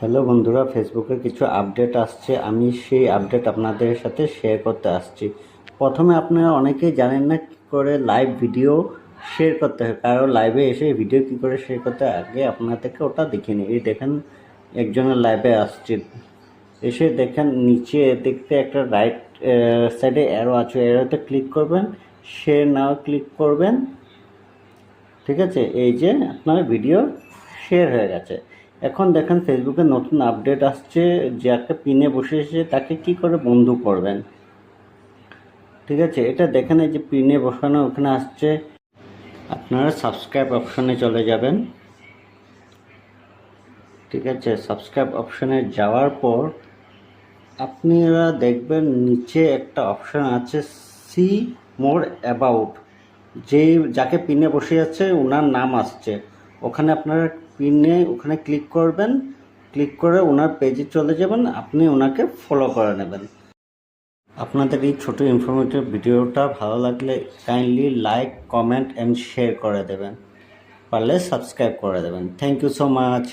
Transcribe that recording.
Hello বন্ধুরা, ফেসবুকে কিছু আপডেট আসছে, আমি সেই আপডেট আপনাদের সাথে শেয়ার করতে আসছি। প্রথমে আপনারা অনেকেই জানেন না কী করে লাইভ ভিডিও শেয়ার করতে হয়, কারো লাইভে এসে ভিডিও কী করে শেয়ার করতে হয়। আগে আপনাদেরকে ওটা দেখিয়ে নিই। এই দেখেন, একজনের লাইভে আসছে, এসে দেখেন নিচে দেখতে একটা রাইট সাইডে অ্যারো আছে, অ্যারোতে ক্লিক করবেন, শেয়ার নাও ক্লিক করবেন। ঠিক আছে, এই যে আপনার ভিডিও শেয়ার হয়ে গেছে। এখন দেখেন ফেসবুকে নতুন আপডেট আসছে, যাকে পিনে বসেছে তাকে কি করে বন্ধু করবেন। ঠিক আছে, এটা দেখেন এই যে পিনে বসানো ওখানে আসছে, আপনারা সাবস্ক্রাইব অপশনে চলে যাবেন। ঠিক আছে, সাবস্ক্রাইব অপশনে যাওয়ার পর আপনারা দেখবেন নিচে একটা অপশান আছে, সি মোর অ্যাবাউট। যাকে পিনে বসে আছে ওনার নাম আসছে, ওখানে আপনারা পিনে ওখানে ক্লিক করবেন, ক্লিক করে ওনার পেজে চলে যাবেন, আপনি ওনাকে ফলো করে নেবেন। আপনাদের এই ছোট ইনফরমেটিভ ভিডিওটা ভালো লাগলে kindly like, comment and share করে দেবেন, পারলে সাবস্ক্রাইব করে দেবেন। Thank you so much.